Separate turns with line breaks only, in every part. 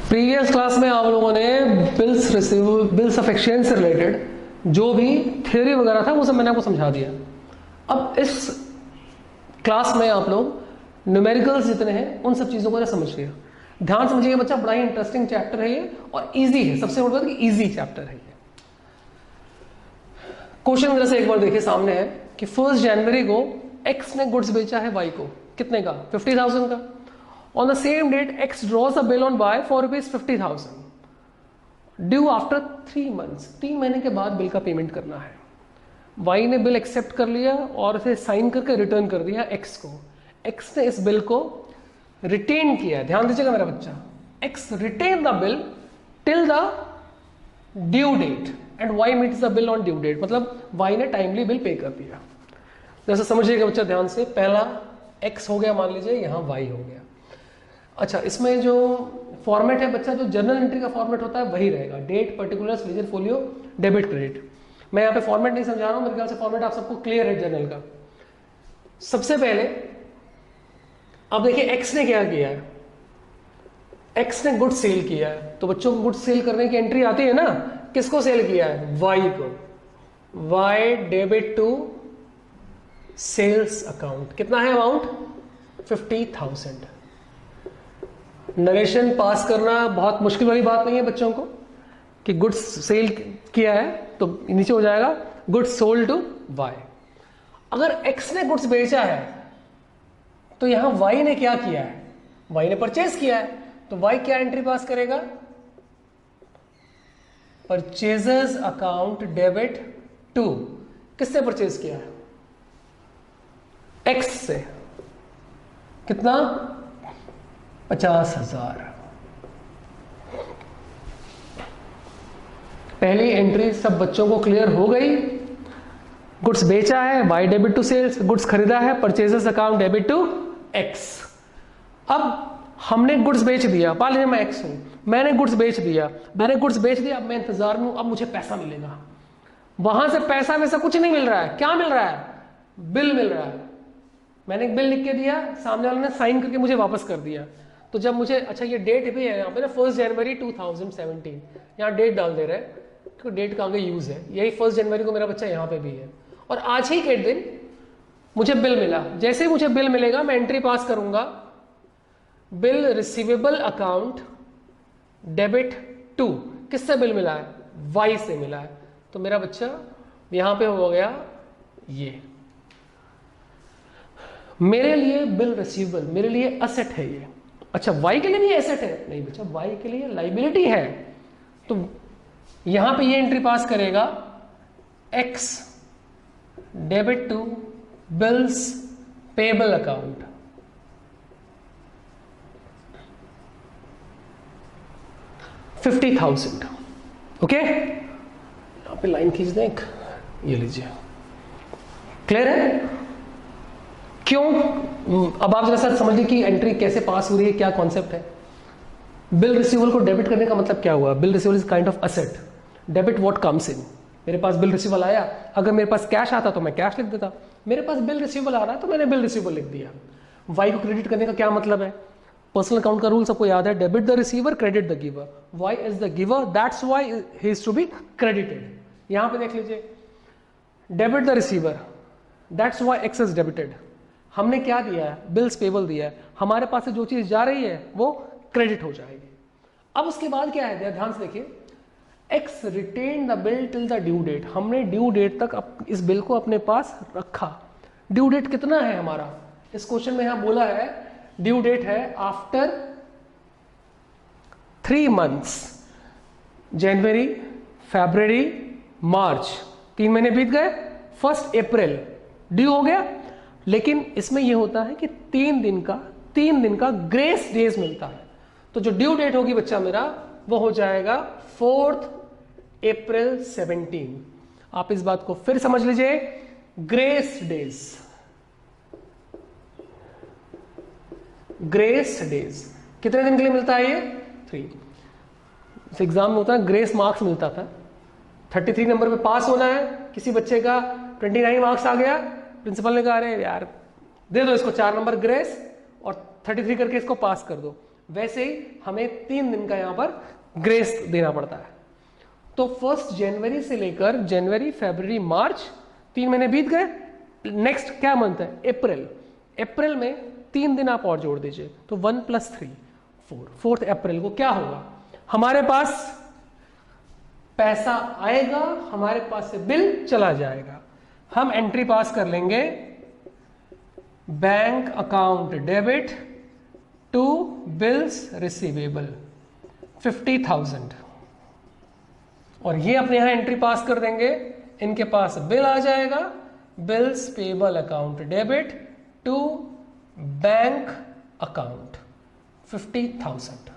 Previous class में आप लोगों ने बिल्स ऑफ एक्सचेंज से रिलेटेड जो भी थ्योरी वगैरह था वो सब मैंने आपको समझा दिया। अब इस क्लास में आप लोग न्यूमेरिकल्स जितने हैं उन सब चीज़ों को समझिए। ध्यान समझिएगा बच्चा, बड़ा ही इंटरेस्टिंग चैप्टर है ये और इजी है। सबसे बड़ी बात कि इजी चैप्टर है ये। क्वेश्चन जरा से एक बार देखिए, सामने है कि 1 जनवरी को एक्स ने गुड्स बेचा है वाई को, कितने का? 50,000 का। On the same date, X draws a bill on Y for ₹50,000. Due after 3 months. 3 महीने के बाद बिल का पेमेंट करना है। Y ने बिल एक्सेप्ट कर लिया और इसे साइन करके रिटर्न कर दिया X को। X ने इस बिल को रिटेन किया। ध्यान दीजिएगा मेरा बच्चा, X retain the bill till the due date and Y meets the bill on due date. मतलब Y ने टाइमली बिल पे कर दिया। जैसे समझिएगा बच्चा ध्यान से, पहला X हो गया, मान लीजिए यहाँ Y हो गया। अच्छा, इसमें जो फॉर्मेट है बच्चा, जो जर्नल एंट्री का फॉर्मेट होता है वही रहेगा, date, particulars, ledger, folio, debit, credit. मैं यहाँ पे फॉर्मेट नहीं समझा रहा हूँ, मेरे ख्याल से फॉर्मेट आप सबको क्लियर है जर्नल का। सबसे पहले अब देखिए एक्स ने क्या किया है, एक्स ने गुड सेल किया है। तो बच्चों को गुड सेल करने की एंट्री आती है ना, किसको सेल किया है? वाई को। Y debit to sales account. कितना है अमाउंट? 50,000। नरेशन पास करना बहुत मुश्किल वाली बात नहीं है बच्चों को, कि गुड्स सेल किया है तो नीचे हो जाएगा गुड्स सोल्ड टू वाई। अगर एक्स ने गुड्स बेचा है तो यहां वाई ने क्या किया है? वाई ने परचेज किया है, तो वाई क्या एंट्री पास करेगा? Purchasers account debit to. किससे परचेज किया है? एक्स से। कितना? 50,000। पहली एंट्री सब बच्चों को क्लियर हो गई। गुड्स बेचा है, Y debit to sales. Goods खरीदा है, purchasers account debit to X. अब हमने गुड्स बेच दिया, मान लीजिए मैं एक्स हूं, मैंने गुड्स बेच दिया, अब मैं इंतजार में हूं, अब मुझे पैसा मिलेगा। वहां से पैसा में से कुछ नहीं मिल रहा है। क्या मिल रहा है? बिल मिल रहा है। मैंने एक बिल लिख के दिया, सामने वाले ने साइन करके मुझे वापस कर दिया। तो जब मुझे, अच्छा ये डेट भी है यहाँ पे ना, 1 जनवरी 2017, यहाँ डेट डाल दे रहे हैं तो डेट का आगे यूज है। यही 1 जनवरी को मेरा बच्चा यहाँ पे भी है। और आज ही के दिन मुझे बिल मिला। जैसे ही मुझे बिल मिलेगा मैं एंट्री पास करूंगा, bill receivable account debit to. किससे बिल मिला है? वाई से मिला है। तो मेरा बच्चा यहां पे हो गया ये। मेरे लिए बिल रिसीवेबल, मेरे लिए असेट है ये। अच्छा, वाई के लिए भी एसेट है? नहीं बच्चा, वाई के लिए लाइबिलिटी है। तो यहां पे ये एंट्री पास करेगा X debit to bills payable account. $50,000। Okay, यहां पे लाइन खींच दें, ये लीजिए। क्लियर है? क्यों? अब आप जरा सा समझ लीजिए कि एंट्री कैसे पास हो रही है, क्या कॉन्सेप्ट है। बिल रिसीवेबल को डेबिट करने का मतलब क्या हुआ? Bill receivable is kind of asset, debit what comes in. मेरे पास बिल रिसीवेबल आया, अगर मेरे पास कैश आता तो मैं कैश लिख देता। मेरे पास बिल रिसीवेबल आ रहा है तो मैंने बिल रिसीवेबल लिख दिया। वाई को क्रेडिट करने का क्या मतलब है? पर्सनल अकाउंट का रूल सबको याद है, debit the receiver credit the giver. Y is the giver, that's why he is to be credited. यहां पे देख लीजिए, debit the receiver, that's why X is debited. हमने क्या दिया है? बिल्स पेबल दिया है। हमारे पास से जो चीज जा रही है वो क्रेडिट हो जाएगी। अब उसके बाद क्या है, ध्यान से देखिए, X retain the bill till the due date. हमने ड्यू डेट तक इस बिल को अपने पास रखा। ड्यू डेट कितना है हमारा? इस क्वेश्चन में यहां बोला है ड्यू डेट है आफ्टर 3 months। जनवरी, फरवरी, मार्च, 3 महीने बीत गए। 1 अप्रैल ड्यू हो गया। लेकिन इसमें यह होता है कि 3 दिन का ग्रेस डेज मिलता है। तो जो ड्यू डेट होगी बच्चा मेरा, वो हो जाएगा 4 अप्रैल 17। आप इस बात को फिर समझ लीजिए, ग्रेस डेज, ग्रेस डेज कितने दिन के लिए मिलता है? ये 3। एग्जाम में होता है ग्रेस मार्क्स मिलता था। 33 नंबर पे पास होना है, किसी बच्चे का 29 मार्क्स आ गया, प्रिंसिपल ने कहा अरे यार दे दो इसको 4 नंबर ग्रेस और 33 करके इसको पास कर दो। वैसे ही हमें 3 दिन का यहां पर ग्रेस देना पड़ता है। तो 1 जनवरी से लेकर जनवरी, फरवरी, मार्च 3 महीने बीत गए। नेक्स्ट क्या मंथ है? अप्रैल। अप्रैल में 3 दिन आप और जोड़ दीजिए, तो 1 + 3 4। 4 अप्रैल को क्या होगा? हमारे पास पैसा आएगा, हमारे पास से बिल चला जाएगा। हम एंट्री पास कर लेंगे, bank account debit to bills receivable 50,000, और ये अपने यहां एंट्री पास कर देंगे। इनके पास बिल आ जाएगा, bills payable account debit to bank account 50,000।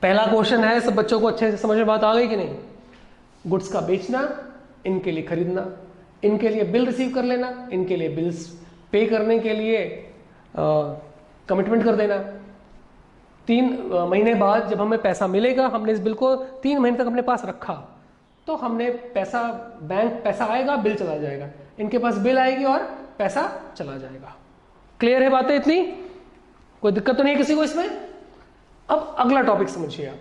पहला क्वेश्चन है, सब बच्चों को अच्छे से समझ में बात आ गई कि नहीं? गुड्स का बेचना, इनके लिए खरीदना, इनके लिए बिल रिसीव कर लेना, इनके लिए बिल्स पे करने के लिए कमिटमेंट कर देना। 3 महीने बाद जब हमें पैसा मिलेगा, हमने इस बिल को 3 महीने तक अपने पास रखा, तो हमने पैसा, बैंक पैसा आएगा, बिल चला जाएगा, इनके पास बिल आएगी और पैसा चला जाएगा। क्लियर है बातें इतनी? कोई दिक्कत तो नहीं है किसी को इसमें? अब अगला टॉपिक समझिए आप।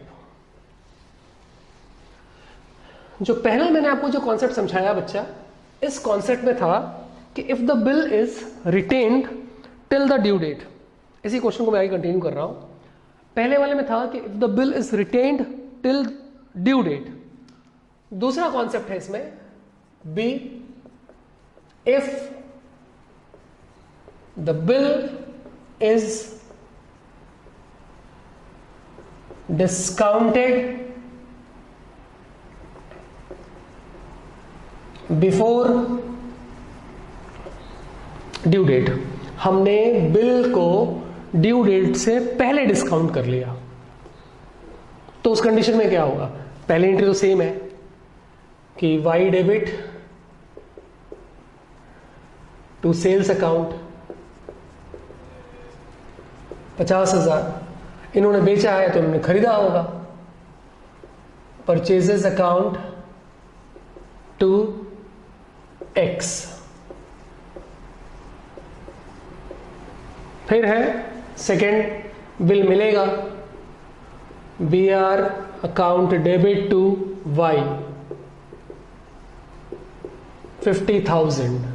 जो पहला मैंने आपको जो कॉन्सेप्ट समझाया बच्चा, इस कॉन्सेप्ट में था कि if the bill is retained till the due date. इसी क्वेश्चन को मैं आगे कंटिन्यू कर रहा हूं। पहले वाले में था कि if the bill is retained till due date. दूसरा कॉन्सेप्ट है इसमें B, if the bill is discounted before due date. हमने बिल को ड्यू डेट से पहले डिस्काउंट कर लिया, तो उस कंडीशन में क्या होगा? पहली एंट्री तो सेम है कि Y debit to sales account 50,000, इन्होंने बेचा है तो इन्होंने खरीदा होगा। Purchases account to X. फिर है सेकेंड, बिल मिलेगा, B R account debit to Y 50,000,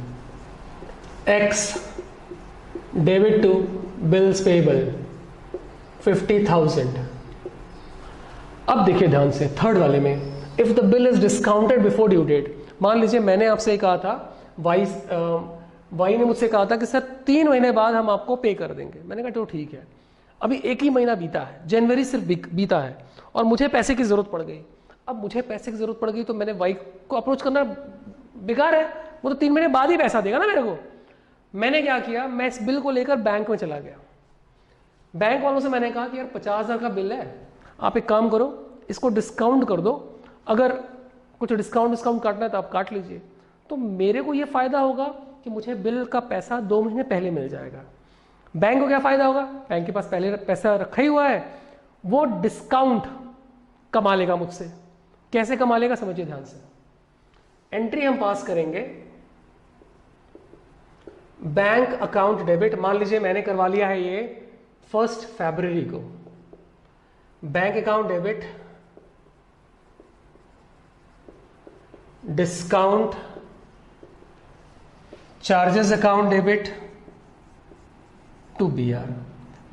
X debit to bills payable 50,000। अब देखिए ध्यान से थर्ड वाले में, if the bill is discounted before due date. मान लीजिए मैंने आपसे कहा था, वाई ने मुझसे कहा था कि सर 3 महीने बाद हम आपको पे कर देंगे। मैंने कहा तो ठीक है, अभी 1 ही महीना बीता है, जनवरी सिर्फ बीता है, और मुझे पैसे की जरूरत पड़ गई। अब मुझे पैसे की जरूरत पड़ गई तो मैंने वाई को अप्रोच करना बेकार है, वो तो 3 महीने बाद ही पैसा देगा ना मेरे को। मैंने क्या किया, मैं इस बिल को लेकर बैंक में चला गया। बैंक वालों से मैंने कहा कि यार 50,000 का बिल है, आप एक काम करो, इसको डिस्काउंट कर दो, अगर कुछ डिस्काउंट काटना है तो आप काट लीजिए। तो मेरे को ये फायदा होगा कि मुझे बिल का पैसा 2 महीने पहले मिल जाएगा। बैंक को क्या फायदा होगा? बैंक के पास पहले पैसा रखा ही हुआ है, वो डिस्काउंट कमा लेगा मुझसे। कैसे कमा लेगा समझिए ध्यान से। एंट्री हम पास करेंगे, बैंक अकाउंट डेबिट। मान लीजिए मैंने करवा लिया है ये 1 फरवरी को, bank account debit discount charges account debit to B R.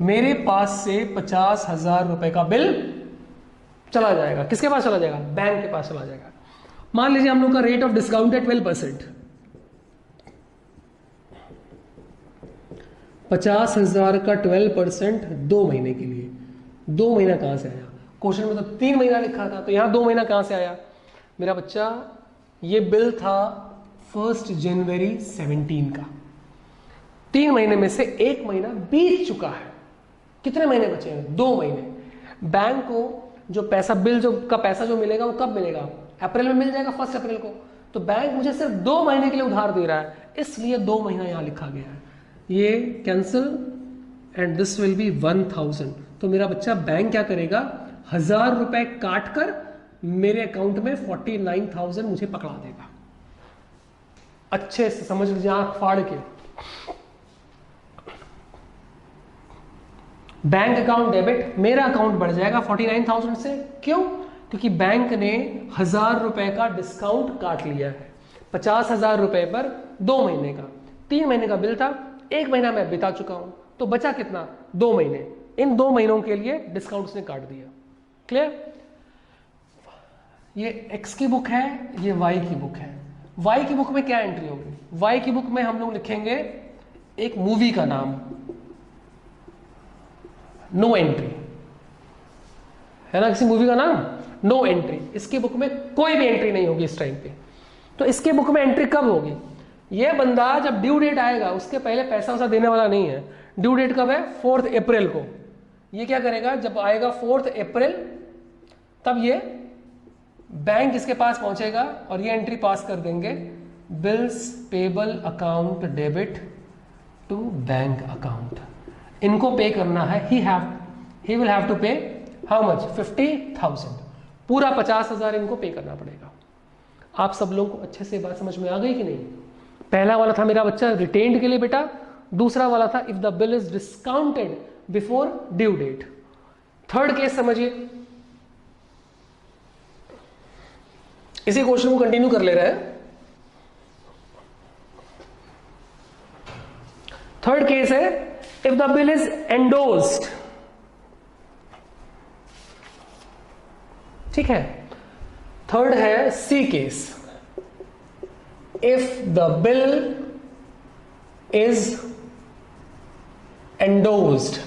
मेरे पास से 50,000 रुपए का बिल चला जाएगा। किसके पास चला जाएगा? बैंक के पास चला जाएगा। मान लीजिए हम लोग का रेट ऑफ डिस्काउंट है 12%। 50,000 का 12% 2 महीने के लिए। 2 महीना कहां से आया? क्वेश्चन में तो 3 महीना लिखा था, तो यहां 2 महीना कहां से आया? मेरा बच्चा, ये बिल था 1 जनवरी 17 का। 3 महीने में से 1 महीना बीत चुका है। कितने महीने बचे हैं? 2 महीने। बैंक को जो पैसा, बिल जो का पैसा जो मिलेगा वो कब मिलेगा? अप्रैल में मिल जाएगा, 1 अप्रैल को। तो बैंक मुझे सिर्फ 2 महीने के लिए उधार दे रहा है, इसलिए 2 महीना यहां लिखा गया है। ये cancel and this will be 1000। तो मेरा बच्चा बैंक क्या करेगा? 1000 रुपए काट कर मेरे अकाउंट में 49,000 मुझे पकड़ा देगा। अच्छे से समझ लीजिए, आंख फाड़ के। बैंक अकाउंट डेबिट, मेरा अकाउंट बढ़ जाएगा 49,000 से। क्यों? क्योंकि बैंक ने 1,000 रुपए का डिस्काउंट काट लिया है 50,000 रुपए पर 2 महीने का। 3 महीने का बिल था, 1 महीना मैं बिता चुका हूं, तो बचा कितना? 2 महीने। इन 2 महीनों के लिए डिस्काउंट उसने काट दिया। क्लियर? ये एक्स की बुक है, ये वाई की बुक है। वाई की बुक में क्या एंट्री होगी? वाई की बुक में हम लोग लिखेंगे एक मूवी का नाम, नो एंट्री, है ना, किसी मूवी का नाम, नो एंट्री। इसकी बुक में कोई भी एंट्री नहीं होगी इस टाइम पे। तो इसके बुक में एंट्री कब होगी? ये बंदा जब ड्यू डेट आएगा उसके पहले पैसा वैसा देने वाला नहीं है। ड्यू डेट कब है? 4 अप्रैल को। ये क्या करेगा? जब आएगा 4 अप्रैल तब ये बैंक इसके पास पहुंचेगा और ये एंट्री पास कर देंगे, bills payable account debit to bank account. इनको पे करना है, he will have to pay how much? 50,000। पूरा 50,000 इनको पे करना पड़ेगा। आप सब लोगों को अच्छे से बात समझ में आ गई कि नहीं? पहला वाला था मेरा बच्चा रिटेन्ड के लिए बेटा, दूसरा वाला था if the bill is discounted before due date. Third case समझिए, इसी क्वेश्चन को कंटिन्यू कर ले रहे हैं। थर्ड केस है if the bill is endorsed, ठीक है। थर्ड है C case, if the bill is endorsed.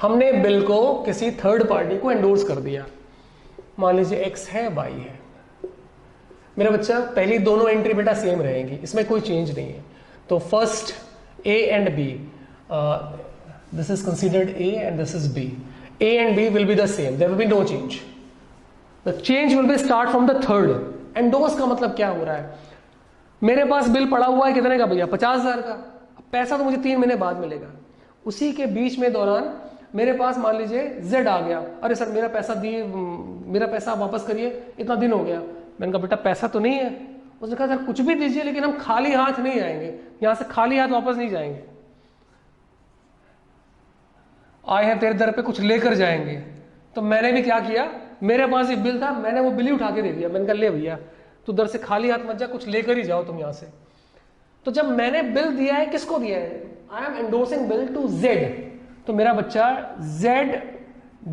हमने बिल को किसी थर्ड पार्टी को एंडोर्स कर दिया, मान लीजिए एक्स है, वाई है। मेरा बच्चा पहली दोनों एंट्री बेटा सेम रहेगी, इसमें कोई चेंज नहीं है। तो first A and B, this is considered A and this is B, A and B will be the same, there will be no change. The change will be start from the third. Endorse का मतलब क्या हो रहा है? मेरे पास bill पड़ा हुआ है कितने का भैया? 50,000 का। पैसा तो मुझे 3 महीने बाद मिलेगा। उसी के बीच में दौरान मेरे पास मान लीजिए जेड आ गया, अरे सर मेरा पैसा दिए, मेरा पैसा वापस करिए, इतना दिन हो गया। मैंने कहा बेटा पैसा तो नहीं है। उसने कहा सर कुछ भी दीजिए लेकिन हम खाली हाथ नहीं आएंगे, यहां से खाली हाथ वापस नहीं जाएंगे, आए हैं तेरे दर पे कुछ लेकर जाएंगे। तो मैंने भी क्या किया, मेरे पास एक बिल था, मैंने वो बिल ही उठा के दे दिया। मैंने कहा ले भैया तू दर से खाली हाथ मत जा, कुछ लेकर ही जाओ तुम यहां से। तो जब मैंने बिल दिया है, किसको दिया है? I am endorsing bill to Z. तो मेरा बच्चा Z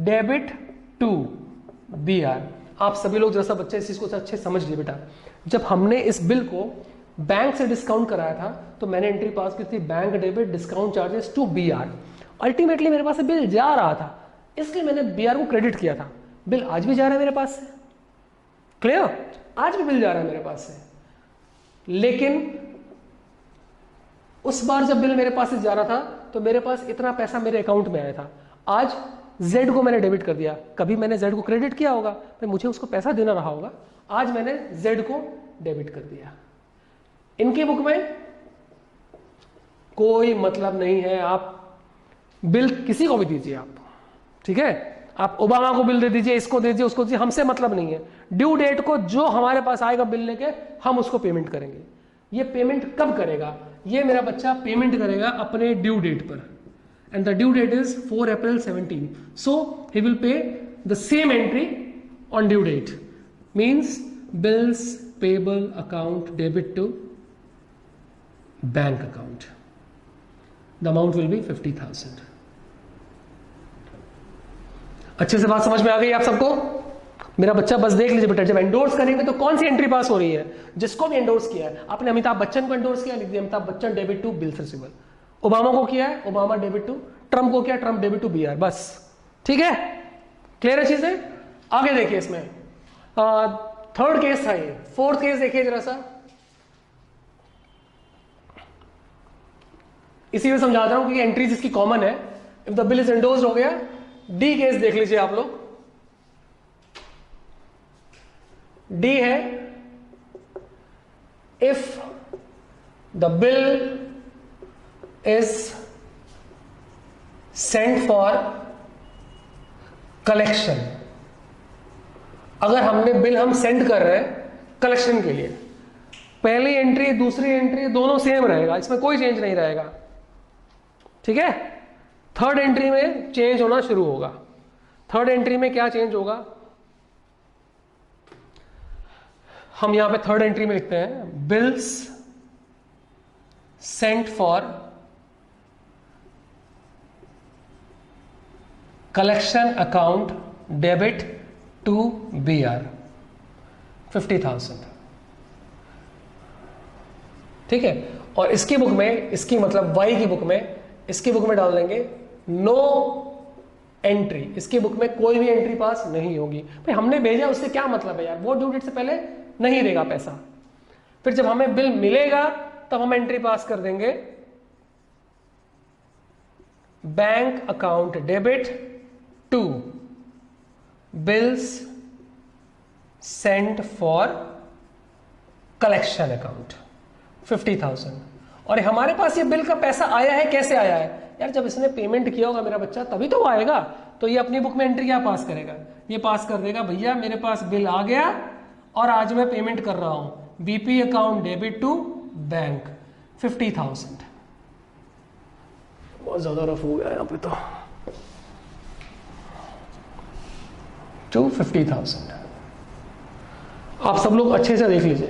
debit to B R. आप सभी लोग जैसा बच्चे इस चीज को अच्छे समझ लिए बेटा। जब हमने इस बिल को बैंक से डिस्काउंट कराया था तो मैंने एंट्री पास की थी bank debit discount charges to B R. Ultimately मेरे पास से बिल जा रहा था, इसलिए मैंने बी आर को क्रेडिट किया था। बिल आज भी जा रहा है मेरे पास से, क्लियर? आज भी बिल जा रहा है मेरे पास से। लेकिन उस बार जब बिल मेरे पास से जा रहा था तो मेरे पास इतना पैसा मेरे अकाउंट में आया था। आज जेड को मैंने डेबिट कर दिया। कभी मैंने जेड को क्रेडिट किया होगा तो मुझे उसको पैसा देना रहा होगा, आज मैंने जेड को डेबिट कर दिया। इनकी बुक में कोई मतलब नहीं है, आप बिल किसी को भी दीजिए आप, ठीक है? आप ओबामा को बिल दे दीजिए, इसको दे दीजिए, उसको दीजिए, हमसे मतलब नहीं है। ड्यू डेट को जो हमारे पास आएगा बिल लेके हम उसको पेमेंट करेंगे। ये पेमेंट कब करेगा? ये मेरा बच्चा पेमेंट करेगा अपने ड्यू डेट पर, and the due date is 4 April 17. So he will pay the same entry on due date. Means bills payable account debit to bank account. The amount will be 50,000. अच्छे से बात समझ में आ गई आप सबको? मेरा बच्चा बस देख लीजिए बेटा, जब एंडोर्स करेंगे तो कौन सी एंट्री पास हो रही है? जिसको भी एंडोर्स किया है, आपने अमिताभ बच्चन को एंडोर्स किया, लिख दिया Amitabh Bachchan debit to bills receivable. Obama को किया है, ओबामा डेबिट टू, ट्रम्प को किया, Trump debit to B R, बस। ठीक है, क्लियर है चीजें? आगे देखिए इसमें थर्ड केस था ये। फोर्थ केस देखिए जरा सा, इसी में समझा रहा हूं कि एंट्रीज इसकी कॉमन है। If the bill is endorsed हो गया। डी केस देख लीजिए आप लोग। डी है if the bill is sent for collection। अगर हमने बिल हम सेंड कर रहे हैं कलेक्शन के लिए, पहली एंट्री दूसरी एंट्री दोनों सेम रहेगा, इसमें कोई चेंज नहीं रहेगा, ठीक है? थर्ड एंट्री में चेंज होना शुरू होगा। थर्ड एंट्री में क्या चेंज होगा, हम यहां पे थर्ड एंट्री में लिखते हैं bills sent for collection account debit to BR 50,000, ठीक है। और इसकी बुक में, इसकी मतलब वाई की बुक में, इसकी बुक में डाल देंगे नो एंट्री, इसकी बुक में कोई भी एंट्री पास नहीं होगी। भाई हमने भेजा उससे क्या मतलब है यार, वो ड्यू डेट से पहले नहीं देगा पैसा, फिर जब हमें बिल मिलेगा तब हम एंट्री पास कर देंगे bank account debit to bills sent for collection account 50,000। और हमारे पास ये बिल का पैसा आया है, कैसे आया है यार, जब इसने पेमेंट किया होगा मेरा बच्चा तभी तो वो आएगा। तो ये अपनी बुक में एंट्री क्या पास करेगा, ये पास कर देगा भैया मेरे पास बिल आ गया और आज मैं पेमेंट कर रहा हूं BP account debit to bank 50,000। बहुत ज्यादा रफ हो गया यहाँ पे तो 50,000। आप सब लोग अच्छे से देख लीजिए,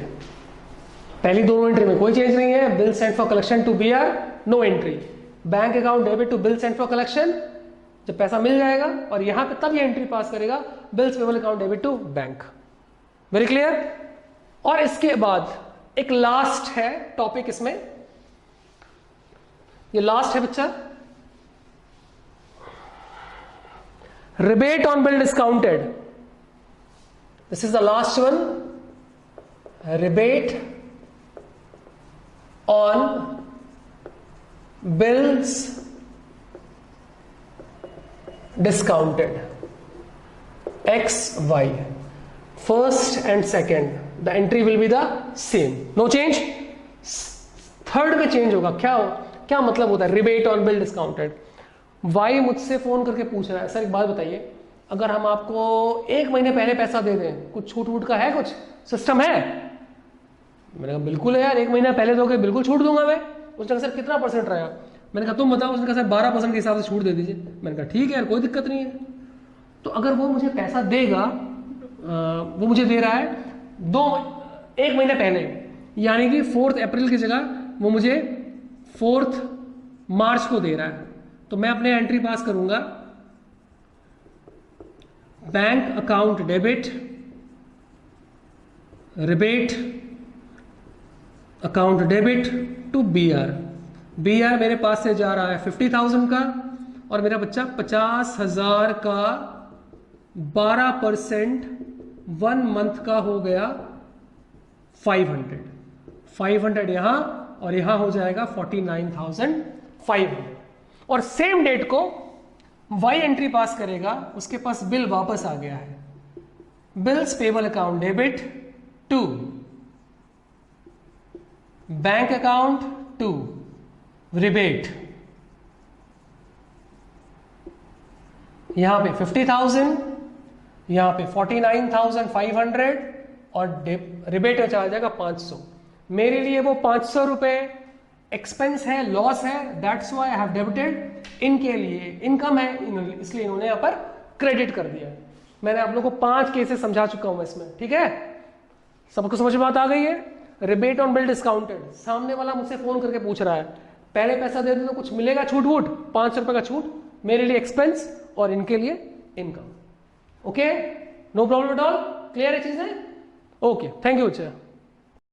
पहली दोनों एंट्री में कोई चेंज नहीं है, bill sent for collection to BR no entry, bank account debit to bill sent for collection, जब पैसा मिल जाएगा और यहां पे तब ये एंट्री पास करेगा bills payable account debit to bank. Very clear. और इसके बाद एक लास्ट है टॉपिक इसमें, ये लास्ट है बच्चा, rebate on bill discounted. This is the last one, rebate on bills discounted X, Y. First and second, the entry will be the same, no change. Third में चेंज होगा। क्या मतलब होता है rebate on bill discounted. Y मुझसे phone करके पूछ रहा है, सर एक बात बताइए, अगर हम आपको 1 महीने पहले पैसा दे दें, कुछ छूट वूट का है, कुछ सिस्टम है? मैंने कहा बिल्कुल है यार, 1 महीना पहले दोगे बिल्कुल छूट दूंगा मैं। उसने कहा सर कितना परसेंट रहेगा? मैंने कहा तुम बताओ। उसने कहा सर 12% के हिसाब से छूट दे दीजिए। मैंने कहा ठीक है यार, कोई दिक्कत नहीं है। तो अगर वो मुझे पैसा देगा, वो मुझे दे रहा है 1 महीने पहले, यानी कि 4 अप्रैल की जगह वो मुझे 4 मार्च को दे रहा है, तो मैं अपने एंट्री पास करूंगा bank account debit rebate account debit to BR। BR मेरे पास से जा रहा है 50,000 का, और मेरा बच्चा 50,000 का 12% 1 मंथ का हो गया 500 यहां, और यहां हो जाएगा 49,500। और सेम डेट को Y एंट्री पास करेगा, उसके पास बिल वापस आ गया है, bills payable account debit to bank account to rebate, यहां पे 50,000, यहां पे 49,500, और रिबेट में चला जाएगा 500। मेरे लिए वो 500 रुपए एक्सपेंस है, लॉस है, that's why I have debited. इनके लिए इनकम है, इसलिए इन्होंने यहां पर क्रेडिट कर दिया। मैंने आप लोगों को 5 केसेस समझा चुका हूं इसमें, ठीक है? सबको समझ में बात आ गई है? रिबेट ऑन बिल डिस्काउंटेड, सामने वाला मुझसे फोन करके पूछ रहा है पहले पैसा दे दे तो कुछ मिलेगा छूट वूट, 500 रुपए का छूट, मेरे लिए एक्सपेंस और इनके लिए income. Okay, no problem at all, clear है चीजें? ओके, थैंक यू बच्चा।